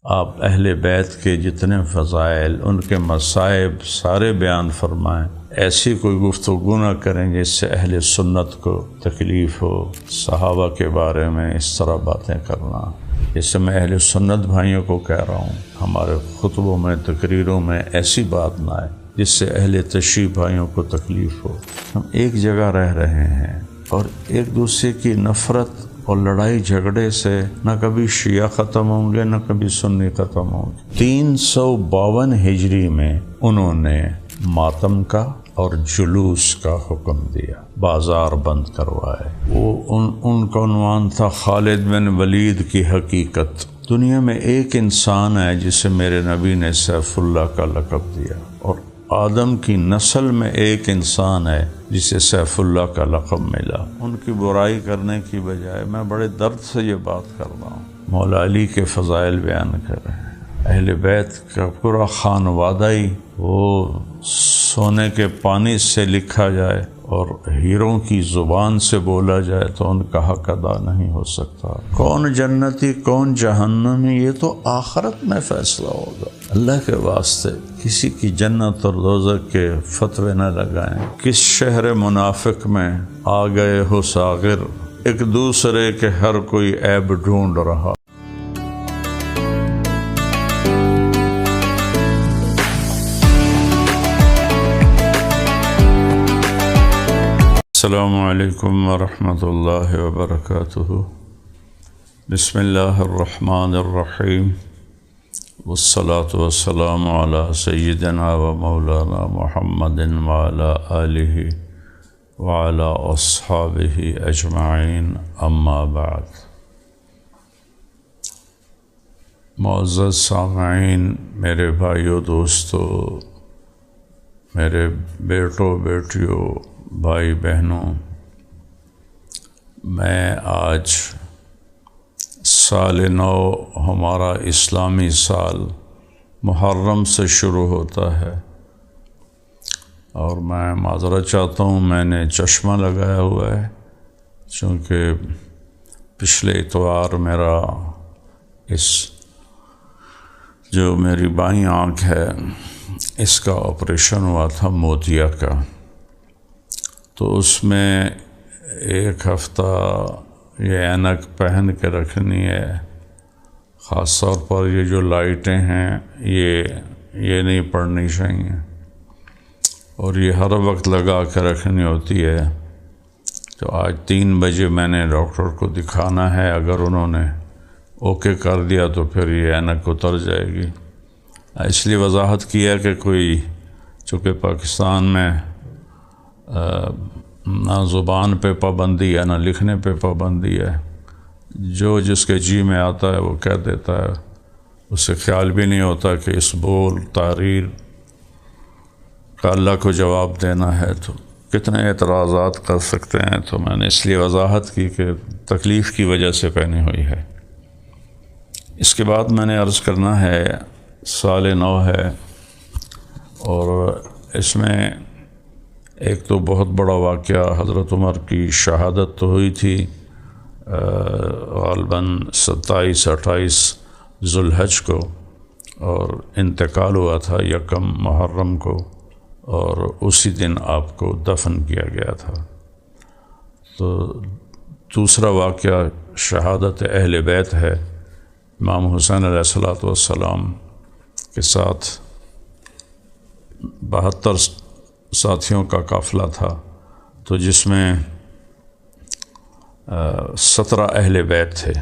آپ اہل بیت کے جتنے فضائل، ان کے مصائب سارے بیان فرمائیں۔ ایسی کوئی گفتگو نہ کریں جس سے اہل سنت کو تکلیف ہو۔ صحابہ کے بارے میں اس طرح باتیں کرنا، جس سے میں اہل سنت بھائیوں کو کہہ رہا ہوں، ہمارے خطبوں میں تقریروں میں ایسی بات نہ آئے جس سے اہل تشیع بھائیوں کو تکلیف ہو۔ ہم ایک جگہ رہ رہے ہیں اور ایک دوسرے کی نفرت اور لڑائی جھگڑے سے نہ کبھی شیعہ ختم ہوں گے نہ کبھی سنی ختم ہوں گے۔ 352 ہجری میں انہوں نے ماتم کا اور جلوس کا حکم دیا، بازار بند کروائے۔ ان کا عنوان تھا خالد بن ولید کی حقیقت۔ دنیا میں ایک انسان ہے جسے میرے نبی نے سیف اللہ کا لقب دیا، اور آدم کی نسل میں ایک انسان ہے جسے سیف اللہ کا لقب ملا۔ ان کی برائی کرنے کی بجائے میں بڑے درد سے یہ بات کر رہا ہوں۔ مولا علی کے فضائل بیان کر رہے ہیں، اہل بیت کا پورا خانوادہ ہی وہ سونے کے پانی سے لکھا جائے اور ہیروں کی زبان سے بولا جائے تو ان کا حق ادا نہیں ہو سکتا۔ کون جنتی کون جہنمی، یہ تو آخرت میں فیصلہ ہوگا۔ اللہ کے واسطے کسی کی جنت اور دوزخ کے فتوے نہ لگائیں۔ کس شہر منافق میں آ گئے ہو ساغر، ایک دوسرے کے ہر کوئی عیب ڈھونڈ رہا۔ السلام علیکم ورحمۃ اللہ وبرکاتہ۔ بسم اللہ الرحمن الرحیم، والصلاة والسلام علی سیدنا و مولانا محمد وعلی آلہ وعلی اصحابہ اجمعین، اما بعد۔ معزز سامعین، میرے بھائیو دوستو، میرے بیٹوں بیٹیوں، بھائی بہنوں، میں آج سال نو، ہمارا اسلامی سال محرم سے شروع ہوتا ہے، اور میں معذرت چاہتا ہوں، میں نے چشمہ لگایا ہوا ہے چونکہ پچھلے اتوار میرا جو میری بائیں آنکھ ہے اس کا آپریشن ہوا تھا موتیا کا، تو اس میں ایک ہفتہ یہ اینک پہن کے رکھنی ہے۔ خاص طور پر یہ جو لائٹیں ہیں یہ نہیں پڑنی چاہیے، اور یہ ہر وقت لگا کے رکھنی ہوتی ہے۔ تو آج 3 بجے میں نے ڈاکٹر کو دکھانا ہے، اگر انہوں نے اوکے کر دیا تو پھر یہ اینک اتر جائے گی۔ اس لیے وضاحت کیا کہ کوئی، چونکہ پاکستان میں نہ زبان پہ پابندی ہے نہ لکھنے پہ پابندی ہے، جو جس کے جی میں آتا ہے وہ کہہ دیتا ہے، اس سے خیال بھی نہیں ہوتا کہ اس بول تحریر کا اللہ کو جواب دینا ہے تو کتنے اعتراضات کر سکتے ہیں۔ تو میں نے اس لیے وضاحت کی کہ تکلیف کی وجہ سے پہنی ہوئی ہے۔ اس کے بعد میں نے عرض کرنا ہے، سال نو ہے، اور اس میں ایک تو بہت بڑا واقعہ، حضرت عمر کی شہادت تو ہوئی تھی غالباً 27-28 ذوالحج کو، اور انتقال ہوا تھا 1 محرم کو، اور اسی دن آپ کو دفن کیا گیا تھا۔ تو دوسرا واقعہ شہادت اہل بیت ہے۔ امام حسین علیہ السلام کے ساتھ 72 ساتھیوں کا قافلہ تھا، تو جس میں 17 اہل بیت تھے،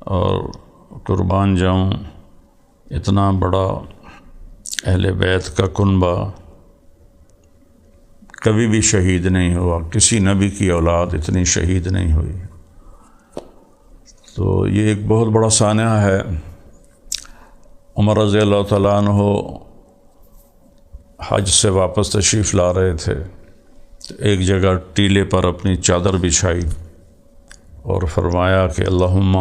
اور قربان جاؤں، اتنا بڑا اہل بیت کا کنبہ کبھی بھی شہید نہیں ہوا، کسی نبی کی اولاد اتنی شہید نہیں ہوئی۔ تو یہ ایک بہت بڑا سانحہ ہے۔ عمر رضی اللہ تعالیٰ عنہ حج سے واپس تشریف لا رہے تھے، ایک جگہ ٹیلے پر اپنی چادر بچھائی اور فرمایا کہ اللہم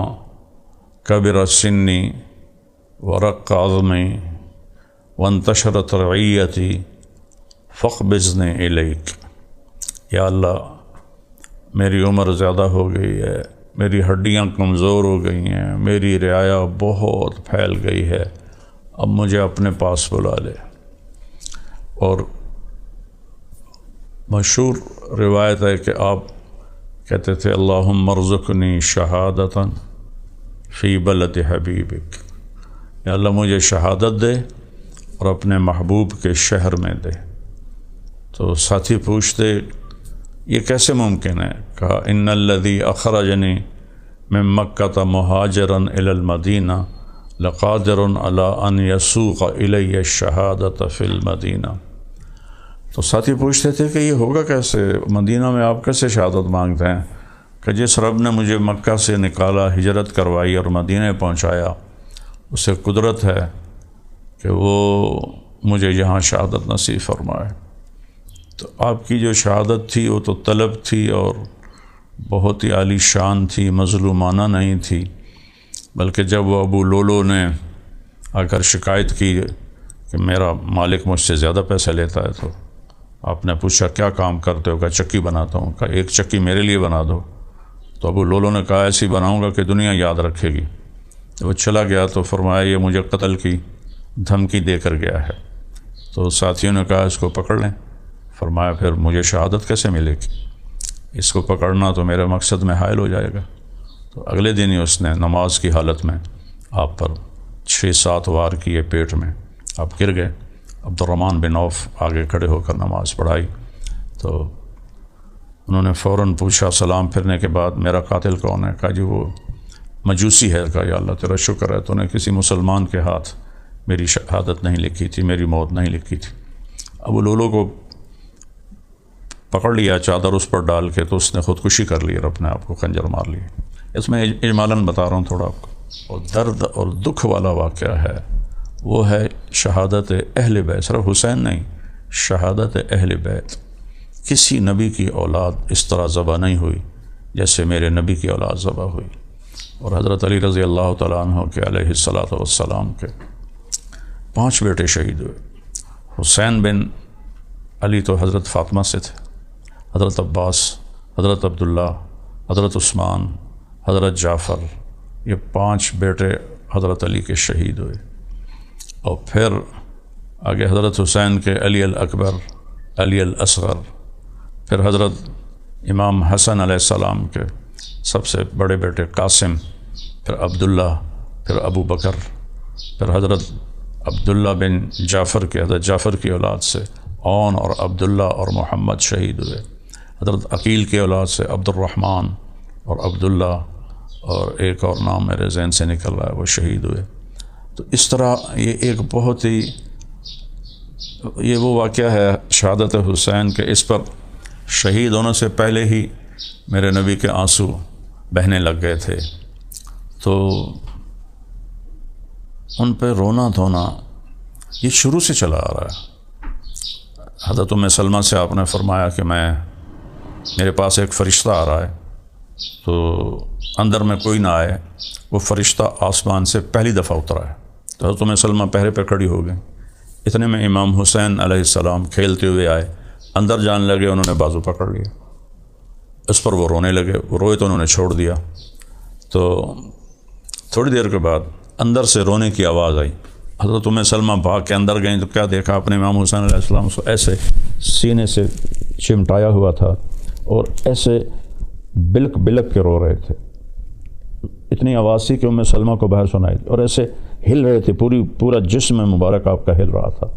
کبر سنی ورق عظمی وانتشرت رعیتی فاقبضنی الیک، یا اللہ میری عمر زیادہ ہو گئی ہے، میری ہڈیاں کمزور ہو گئی ہیں، میری رعایا بہت پھیل گئی ہے، اب مجھے اپنے پاس بلا لے۔ اور مشہور روایت ہے کہ آپ کہتے تھے اللہم ارزقنی شہادتا فی بلد حبیبک، یا اللہ مجھے شہادت دے اور اپنے محبوب کے شہر میں دے۔ تو ساتھی پوچھتے یہ کیسے ممکن ہے؟ کہا ان الذی اخرجنی من مکہ مہاجرا الی المدینہ لقادر علی ان یسوق الی الشہادۃ فی المدینہ۔ تو ساتھی پوچھتے تھے کہ یہ ہوگا کیسے، مدینہ میں آپ کیسے شہادت مانگتے ہیں؟ کہ جس رب نے مجھے مکہ سے نکالا، ہجرت کروائی اور مدینہ پہنچایا، اسے قدرت ہے کہ وہ مجھے یہاں شہادت نصیب فرمائے۔ تو آپ کی جو شہادت تھی وہ تو طلب تھی اور بہت ہی عالی شان تھی، مظلومانہ نہیں تھی، بلکہ جب وہ ابو لولو نے آ کر شکایت کی کہ میرا مالک مجھ سے زیادہ پیسے لیتا ہے، تو آپ نے پوچھا کیا کام کرتے ہو؟ کہا چکی بناتا ہوں۔ کہا ایک چکی میرے لیے بنا دو۔ تو ابو لولو نے کہا ایسی بناؤں گا کہ دنیا یاد رکھے گی۔ وہ چلا گیا تو فرمایا یہ مجھے قتل کی دھمکی دے کر گیا ہے۔ تو ساتھیوں نے کہا اس کو پکڑ لیں۔ فرمایا پھر مجھے شہادت کیسے ملے گی؟ اس کو پکڑنا تو میرے مقصد میں حائل ہو جائے گا۔ تو اگلے دن ہی اس نے نماز کی حالت میں آپ پر 6-7 وار کیے پیٹ میں، آپ گر گئے۔ عبد الرحمن بن عوف آگے کھڑے ہو کر نماز پڑھائی تو انہوں نے فوراً پوچھا سلام پھرنے کے بعد میرا قاتل کون ہے؟ کہا جی وہ مجوسی ہے۔ کہا یا اللہ تیرا شکر ہے تو نے کسی مسلمان کے ہاتھ میری شہادت نہیں لکھی تھی، میری موت نہیں لکھی تھی۔ ابو لولو کو پکڑ لیا چادر اس پر ڈال کے، تو اس نے خودکشی کر لی اور اپنے آپ کو خنجر مار لی۔ اس میں اجمالاً بتا رہا ہوں تھوڑا آپ کو۔ اور درد اور دکھ والا واقعہ ہے وہ ہے شہادت اہل بیت، صرف حسین نہیں، شہادت اہل بیت۔ کسی نبی کی اولاد اس طرح ذبح نہیں ہوئی جیسے میرے نبی کی اولاد ذبح ہوئی۔ اور حضرت علی رضی اللہ تعالیٰ عنہ کے علیہ الصلاۃ والسلام کے 5 بیٹے شہید ہوئے۔ حسین بن علی تو حضرت فاطمہ سے تھے، حضرت عباس، حضرت عبداللہ، حضرت عثمان، حضرت جعفر، یہ 5 بیٹے حضرت علی کے شہید ہوئے۔ اور پھر آگے حضرت حسین کے علی الاکبر، علی الاصغر، پھر حضرت امام حسن علیہ السلام کے سب سے بڑے بیٹے قاسم، پھر عبداللہ، پھر ابو بکر، پھر حضرت عبداللہ بن جعفر کے، حضرت جعفر کی اولاد سے اون اور عبداللہ اور محمد شہید ہوئے۔ حضرت عقیل کی اولاد سے عبد الرحمن اور عبداللہ اور ایک اور نام میرے ذہن سے نکل رہا ہے وہ شہید ہوئے۔ تو اس طرح یہ ایک بہت ہی یہ وہ واقعہ ہے شہادت حسین کے، اس پر شہید ہونے سے پہلے ہی میرے نبی کے آنسو بہنے لگ گئے تھے۔ تو ان پہ رونا دھونا یہ شروع سے چلا آ رہا ہے۔ حضرت ام سلمہ سے آپ نے فرمایا کہ میرے پاس ایک فرشتہ آ رہا ہے، تو اندر میں کوئی نہ آئے، وہ فرشتہ آسمان سے پہلی دفعہ اترا ہے۔ تو حضرت ام سلمہ پہرے پہ کھڑی ہو گئیں۔ اتنے میں امام حسین علیہ السلام کھیلتے ہوئے آئے، اندر جانے لگے، انہوں نے بازو پکڑ لیا، اس پر وہ رونے لگے، وہ روئے تو انہوں نے چھوڑ دیا۔ تو تھوڑی دیر کے بعد اندر سے رونے کی آواز آئی، حضرت ام سلمہ بھاگ کے اندر گئیں تو کیا دیکھا اپنے امام حسین علیہ السلام کو ایسے سینے سے چمٹایا ہوا تھا اور ایسے بلک بلک کے رو رہے تھے۔ اتنی آواز تھی کہ ام سلمہ کو باہر سنائی دی، اور ایسے ہل رہے تھے، پورا جسم مبارک آپ کا ہل رہا تھا۔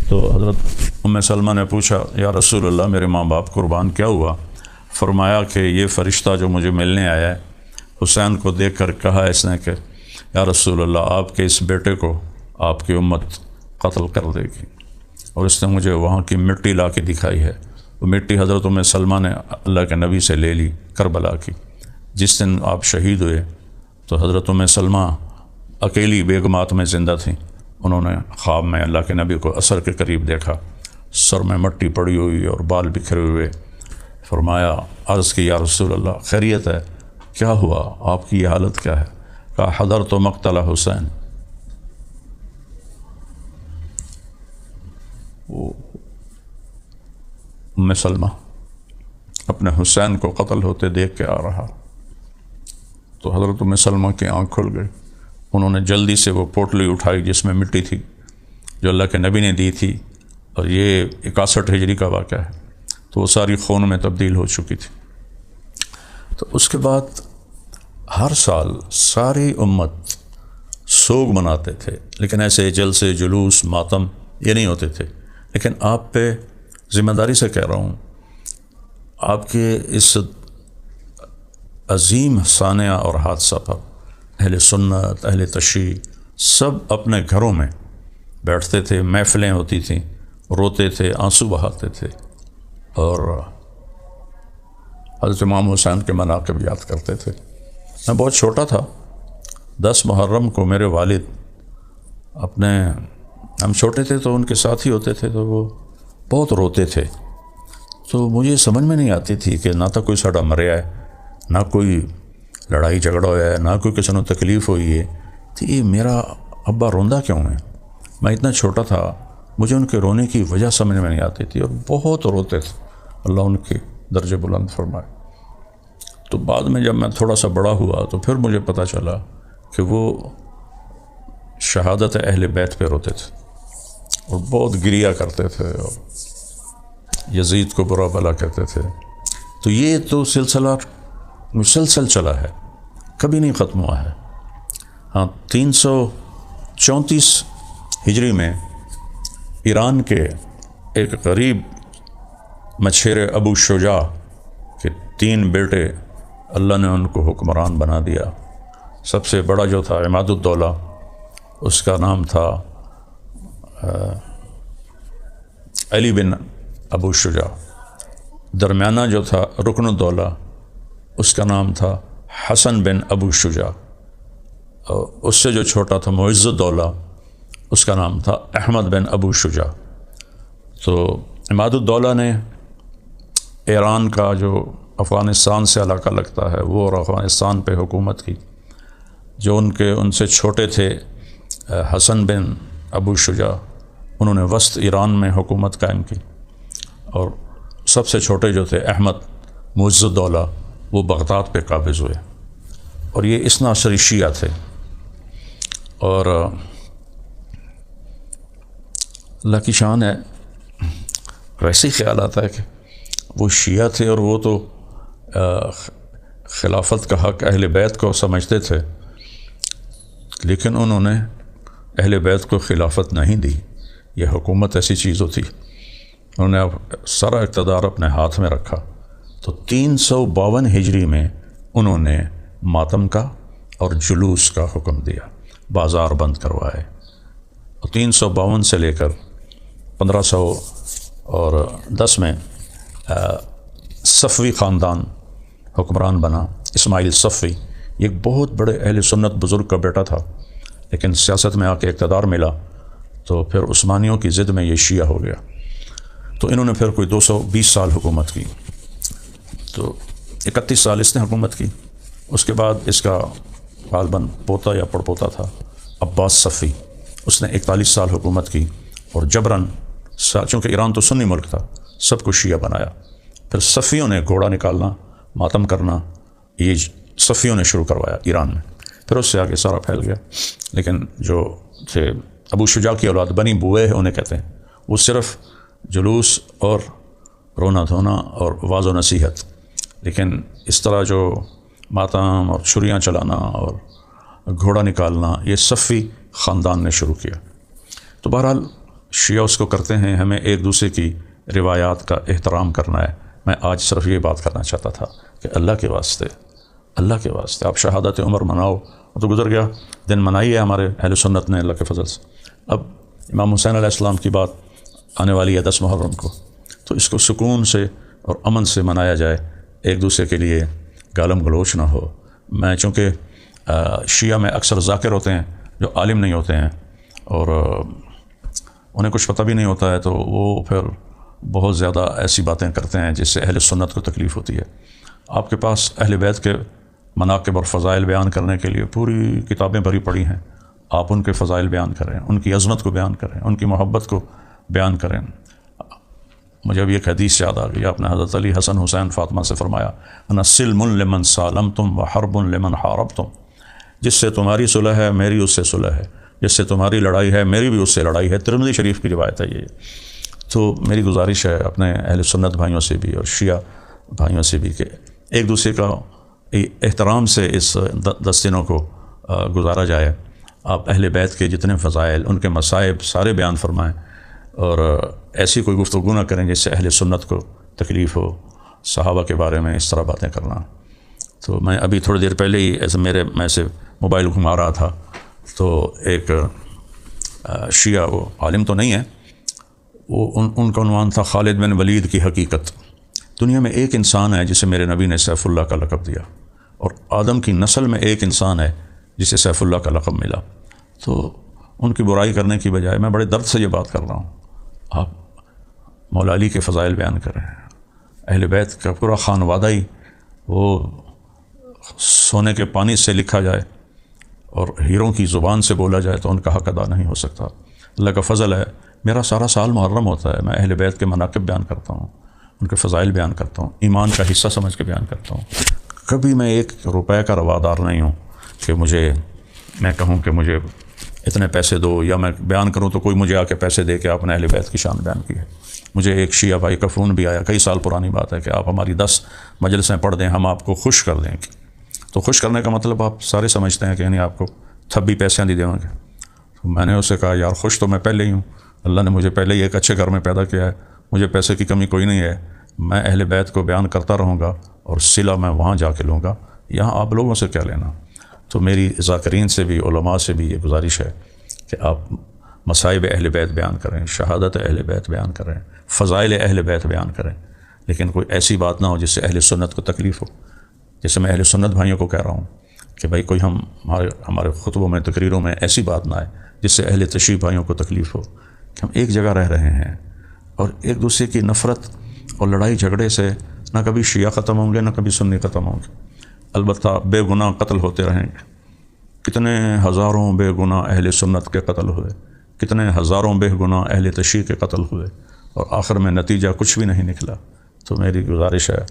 تو حضرت ام سلمہ نے پوچھا یا رسول اللہ میرے ماں باپ قربان کیا ہوا؟ فرمایا کہ یہ فرشتہ جو مجھے ملنے آیا ہے، حسین کو دیکھ کر کہا اس نے کہ یا رسول اللہ آپ کے اس بیٹے کو آپ کی امت قتل کر دے گی، اور اس نے مجھے وہاں کی مٹی لا کے دکھائی ہے۔ وہ مٹی حضرت ام سلمہ نے اللہ کے نبی سے لے لی کربلا کی۔ جس دن آپ شہید ہوئے تو حضرت ام سلمہ اکیلی بیگمات میں زندہ تھیں۔ انہوں نے خواب میں اللہ کے نبی کو عصر کے قریب دیکھا، سر میں مٹی پڑی ہوئی اور بال بکھرے ہوئے۔ فرمایا عرض کی یا رسول اللہ خیریت ہے؟ کیا ہوا؟ آپ کی یہ حالت کیا ہے؟ کہا حضرت مقتل حسین۔ ام سلمہ اپنے حسین کو قتل ہوتے دیکھ کے آ رہا، تو حضرت ام سلمہ کی آنکھ کھل گئی. انہوں نے جلدی سے وہ پوٹلی اٹھائی جس میں مٹی تھی جو اللہ کے نبی نے دی تھی، اور یہ 61 ہجری کا واقعہ ہے، تو وہ ساری خون میں تبدیل ہو چکی تھی. تو اس کے بعد ہر سال ساری امت سوگ مناتے تھے، لیکن ایسے جلسے جلوس ماتم یہ نہیں ہوتے تھے. لیکن آپ پہ ذمہ داری سے کہہ رہا ہوں، آپ کے اس عظیم سانحہ اور حادثہ پر اہل سنت، اہل تشیع سب اپنے گھروں میں بیٹھتے تھے، محفلیں ہوتی تھیں، روتے تھے، آنسو بہاتے تھے، اور حضرت امام حسین کے مناقب یاد کرتے تھے. میں بہت چھوٹا تھا، 10 محرم کو میرے والد ہم چھوٹے تھے تو ان کے ساتھ ہی ہوتے تھے، تو وہ بہت روتے تھے. تو مجھے سمجھ میں نہیں آتی تھی کہ نہ تو کوئی ساڈا مریا ہے، نہ کوئی لڑائی جھگڑا ہوا ہے، نہ کوئی کسی نے تکلیف ہوئی ہے، تو یہ میرا ابا روندا کیوں ہے؟ میں اتنا چھوٹا تھا، مجھے ان کے رونے کی وجہ سمجھ میں نہیں آتی تھی، اور بہت روتے تھے. اللہ ان کے درجے بلند فرمائے. تو بعد میں جب میں تھوڑا سا بڑا ہوا تو پھر مجھے پتہ چلا کہ وہ شہادت اہل بیت پہ روتے تھے اور بہت گریا کرتے تھے اور یزید کو برا بھلا کہتے تھے. تو یہ تو سلسلہ مسلسل چلا ہے، کبھی نہیں ختم ہوا ہے. ہاں، 334 ہجری میں ایران کے ایک غریب مچھیر ابو شجاع کے 3 بیٹے اللہ نے ان کو حکمران بنا دیا. سب سے بڑا جو تھا عماد الدولہ، اس کا نام تھا علی بن ابو شجاع. درمیانہ جو تھا رکن الدولہ، اس کا نام تھا حسن بن ابو شجاع. اور اس سے جو چھوٹا تھا معز الدولہ، اس کا نام تھا احمد بن ابو شجاع. تو عماد الدولہ نے ایران کا جو افغانستان سے علاقہ لگتا ہے وہ اور افغانستان پہ حکومت کی. جو ان سے چھوٹے تھے حسن بن ابو شجاع، انہوں نے وسط ایران میں حکومت قائم کی، اور سب سے چھوٹے جو تھے احمد معز الدولہ، وہ بغداد پہ قابض ہوئے. اور یہ اثنا عشری شیعہ تھے. اور اللہ کی شان ہے، ویسے ہی خیال آتا ہے کہ وہ شیعہ تھے اور وہ تو خلافت کا حق اہل بیت کو سمجھتے تھے، لیکن انہوں نے اہل بیت کو خلافت نہیں دی. یہ حکومت ایسی چیز ہوتی، انہوں نے سارا اقتدار اپنے ہاتھ میں رکھا. تو 352 ہجری میں انہوں نے ماتم کا اور جلوس کا حکم دیا، بازار بند کروائے. اور 352 سے لے کر 1510 میں صفوی خاندان حکمران بنا. اسماعیل صفوی ایک بہت بڑے اہل سنت بزرگ کا بیٹا تھا، لیکن سیاست میں آ کے اقتدار ملا تو پھر عثمانیوں کی ضد میں یہ شیعہ ہو گیا. تو انہوں نے پھر کوئی 220 سال حکومت کی. تو 31 سال اس نے حکومت کی. اس کے بعد اس کا غالباً پوتا یا پڑپوتا تھا عباس صفی، اس نے 41 سال حکومت کی، اور جبراً چونکہ ایران تو سنی ملک تھا، سب کو شیعہ بنایا. پھر صفیوں نے گھوڑا نکالنا، ماتم کرنا، یہ صفیوں نے شروع کروایا ایران میں. پھر اس سے آگے سارا پھیل گیا. لیکن جو تھے ابو شجاع کی اولاد، بنی بوئے انہیں کہتے ہیں، وہ صرف جلوس اور رونا دھونا اور واض و نصیحت، لیکن اس طرح جو ماتم اور چھریاں چلانا اور گھوڑا نکالنا یہ صفی خاندان نے شروع کیا. تو بہرحال شیعہ اس کو کرتے ہیں. ہمیں ایک دوسرے کی روایات کا احترام کرنا ہے. میں آج صرف یہ بات کرنا چاہتا تھا کہ اللہ کے واسطے آپ شہادت عمر مناؤ. تو گزر گیا دن، منائی ہے ہمارے اہل سنت نے اللہ کے فضل سے. اب امام حسین علیہ السلام کی بات آنے والی ہے 10 محرم کو، تو اس کو سکون سے اور امن سے منایا جائے، ایک دوسرے کے لیے گالم گلوچ نہ ہو. میں چونکہ شیعہ میں اکثر ذاکر ہوتے ہیں جو عالم نہیں ہوتے ہیں، اور انہیں کچھ پتہ بھی نہیں ہوتا ہے، تو وہ پھر بہت زیادہ ایسی باتیں کرتے ہیں جس سے اہل سنت کو تکلیف ہوتی ہے. آپ کے پاس اہل بیت کے مناقب اور فضائل بیان کرنے کے لیے پوری کتابیں بھری پڑی ہیں. آپ ان کے فضائل بیان کریں، ان کی عظمت کو بیان کریں، ان کی محبت کو بیان کریں. مجھے اب ایک حدیث یاد آ گئی، آپ نے حضرت علی، حسن، حسین، فاطمہ سے فرمایا انا سلم لمن سالمتم وحرب لمن حاربتم، جس سے تمہاری صلح ہے میری اس سے صلح ہے، جس سے تمہاری لڑائی ہے میری بھی اس سے لڑائی ہے۔ ترمذی شریف کی روایت ہے یہ۔ تو میری گزارش ہے اپنے اہل سنت بھائیوں سے بھی اور شیعہ بھائیوں سے بھی کہ ایک دوسرے کا احترام سے اس 10 دنوں کو گزارا جائے۔ آپ اہل بیت کے جتنے فضائل، ان کے مصائب سارے بیان فرمائیں، اور ایسی کوئی گفتگو نہ کریں جس سے اہل سنت کو تکلیف ہو، صحابہ کے بارے میں اس طرح باتیں کرنا۔ تو میں ابھی تھوڑی دیر پہلے ہی میں سے موبائل گھما رہا تھا، تو ایک شیعہ، وہ عالم تو نہیں ہے، وہ ان کا عنوان تھا خالد بن ولید کی حقیقت۔ دنیا میں ایک انسان ہے جسے میرے نبی نے سیف اللہ کا لقب دیا، اور آدم کی نسل میں ایک انسان ہے جسے سیف اللہ کا لقب ملا۔ تو ان کی برائی کرنے کی بجائے میں بڑے درد سے یہ بات کر رہا ہوں، آپ مولا علی کے فضائل بیان کر رہے ہیں، اہل بیت کا پورا خانوادہ ہی وہ سونے کے پانی سے لکھا جائے اور ہیروں کی زبان سے بولا جائے تو ان کا حق ادا نہیں ہو سکتا۔ اللہ کا فضل ہے، میرا سارا سال محرم ہوتا ہے، میں اہل بیت کے مناقب بیان کرتا ہوں، ان کے فضائل بیان کرتا ہوں، ایمان کا حصہ سمجھ کے بیان کرتا ہوں۔ کبھی میں 1 روپے کا روادار نہیں ہوں کہ میں کہوں کہ مجھے اتنے پیسے دو، یا میں بیان کروں تو کوئی مجھے آ کے پیسے دے کے آپ نے اہل بیت کی شان بیان کی ہے۔ مجھے ایک شیعہ بھائی کا فون بھی آیا، کئی سال پرانی بات ہے، کہ آپ ہماری 10 مجلسیں پڑھ دیں، ہم آپ کو خوش کر دیں گے۔ تو خوش کرنے کا مطلب آپ سارے سمجھتے ہیں کہ یعنی آپ کو تھبی پیسے نہیں دیں گے۔ تو میں نے اسے کہا یار خوش تو میں پہلے ہی ہوں، اللہ نے مجھے پہلے ہی ایک اچھے گھر میں پیدا کیا ہے، مجھے پیسے کی کمی کوئی نہیں ہے، میں اہل بیت کو بیان کرتا رہوں گا اور صلہ میں وہاں جا کے لوں گا، یہاں آپ لوگوں سے کیا لینا۔ تو میری ذاکرین سے بھی، علماء سے بھی یہ گزارش ہے کہ آپ مصائب اہل بیت بیان کریں، شہادت اہل بیت بیان کریں، فضائل اہل بیت بیان کریں، لیکن کوئی ایسی بات نہ ہو جس سے اہل سنت کو تکلیف ہو۔ جیسے میں اہل سنت بھائیوں کو کہہ رہا ہوں کہ بھائی کوئی ہمارے خطبوں میں، تقریروں میں ایسی بات نہ آئے جس سے اہل تشیع بھائیوں کو تکلیف ہو، کہ ہم ایک جگہ رہ رہے ہیں اور ایک دوسرے کی نفرت اور لڑائی جھگڑے سے نہ کبھی شیعہ ختم ہوں گے نہ کبھی سنی ختم ہوں گے، البتہ بے گناہ قتل ہوتے رہیں گے۔ کتنے ہزاروں بے گناہ اہل سنت کے قتل ہوئے، کتنے ہزاروں بے گناہ اہل تشیع کے قتل ہوئے، اور آخر میں نتیجہ کچھ بھی نہیں نکلا۔ تو میری گزارش ہے،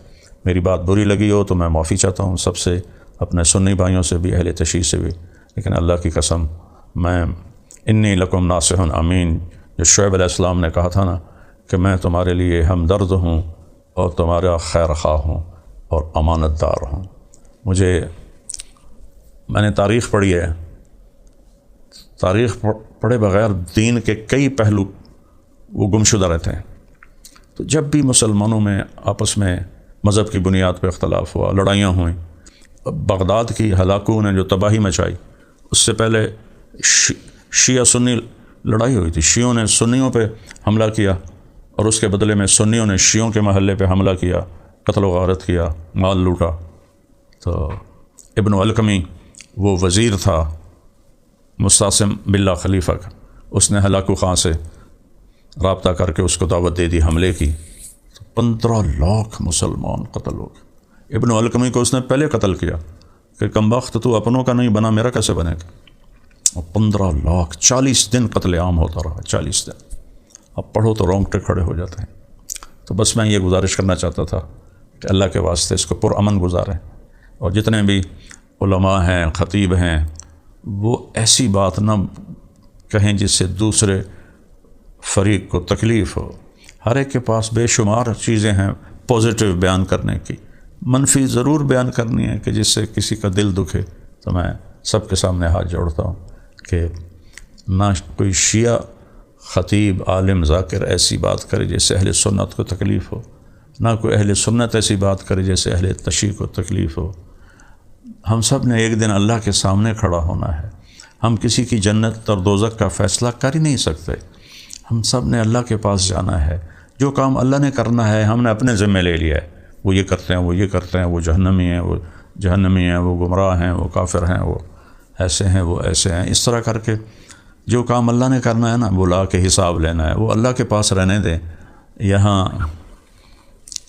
میری بات بری لگی ہو تو میں معافی چاہتا ہوں سب سے، اپنے سنی بھائیوں سے بھی، اہل تشیع سے بھی، لیکن اللہ کی قسم میں انی لکم ناصح امین، جو شعیب علیہ السلام نے کہا تھا نا کہ میں تمہارے لیے ہمدرد ہوں اور تمہارا خیر خواہ ہوں اور امانت دار ہوں۔ میں نے تاریخ پڑھی ہے، تاریخ پڑھے بغیر دین کے کئی پہلو وہ گمشدہ رہتے ہیں۔ تو جب بھی مسلمانوں میں آپس میں مذہب کی بنیاد پہ اختلاف ہوا، لڑائیاں ہوئیں، بغداد کی ہلاکوں نے جو تباہی مچائی، اس سے پہلے شیعہ سنی لڑائی ہوئی تھی، شیعوں نے سنیوں پہ حملہ کیا اور اس کے بدلے میں سنیوں نے شیعوں کے محلے پہ حملہ کیا، قتل و غارت کیا، مال لوٹا۔ تو ابن علقمی وہ وزیر تھا مستعصم باللہ خلیفہ کا، اس نے ہلاکو خان سے رابطہ کر کے اس کو دعوت دے دی حملے کی، تو 15 لاکھ مسلمان قتل ہو گئے۔ ابن علقمی کو اس نے پہلے قتل کیا کہ کمبخت تو اپنوں کا نہیں بنا، میرا کیسے بنے گا؟ اور 15 لاکھ 40 دن قتل عام ہوتا رہا، 40 دن۔ اب پڑھو تو رونگٹے کھڑے ہو جاتے ہیں۔ تو بس میں یہ گزارش کرنا چاہتا تھا کہ اللہ کے واسطے اس کو پرامن گزاریں، اور جتنے بھی علماء ہیں، خطیب ہیں، وہ ایسی بات نہ کہیں جس سے دوسرے فریق کو تکلیف ہو۔ ہر ایک کے پاس بے شمار چیزیں ہیں پازیٹیو بیان کرنے کی، منفی ضرور بیان کرنی ہے کہ جس سے کسی کا دل دکھے۔ تو میں سب کے سامنے ہاتھ جوڑتا ہوں کہ نہ کوئی شیعہ خطیب عالم ذاکر ایسی بات کرے جس سے اہل سنت کو تکلیف ہو، نہ کوئی اہل سنت ایسی بات کرے جیسے اہل تشیع کو تکلیف ہو۔ ہم سب نے ایک دن اللہ کے سامنے کھڑا ہونا ہے، ہم کسی کی جنت اور دوزخ کا فیصلہ کر ہی نہیں سکتے، ہم سب نے اللہ کے پاس جانا ہے۔ جو کام اللہ نے کرنا ہے ہم نے اپنے ذمہ لے لیا ہے، وہ یہ کرتے ہیں، وہ یہ کرتے ہیں، وہ جہنمی ہیں، وہ جہنمی ہیں، وہ گمراہ ہیں، وہ کافر ہیں، وہ ایسے ہیں، وہ ایسے ہیں، اس طرح کر کے جو کام اللہ نے کرنا ہے نا وہ لا کے حساب لینا ہے، وہ اللہ کے پاس رہنے دیں۔ یہاں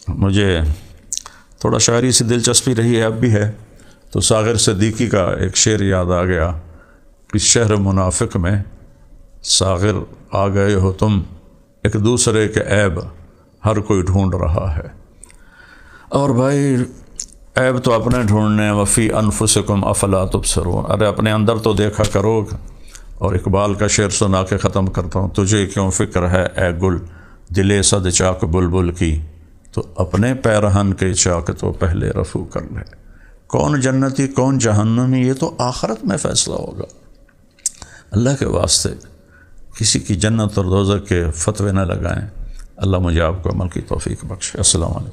مجھے تھوڑا شاعری سے دلچسپی رہی ہے، اب بھی ہے، تو ساغر صدیقی کا ایک شعر یاد آ گیا کہ شہر منافق میں ساغر آ گئے ہو تم، ایک دوسرے کے عیب ہر کوئی ڈھونڈ رہا ہے۔ اور بھائی عیب تو اپنے ڈھونڈنے، وفی انفسکم افلا تبصرون، ارے اپنے اندر تو دیکھا کرو۔ اور اقبال کا شعر سنا کے ختم کرتا ہوں، تجھے کیوں فکر ہے اے گل دلے صد چاک بلبل کی، تو اپنے پیرہن کے چاک تو پہلے رفو کر لے۔ کون جنتی کون جہنمی یہ تو آخرت میں فیصلہ ہوگا۔ اللہ کے واسطے کسی کی جنت اور دوزخ کے فتوے نہ لگائیں۔ اللہ مجھے آپ کو عمل کی توفیق بخشے۔ السلام علیکم۔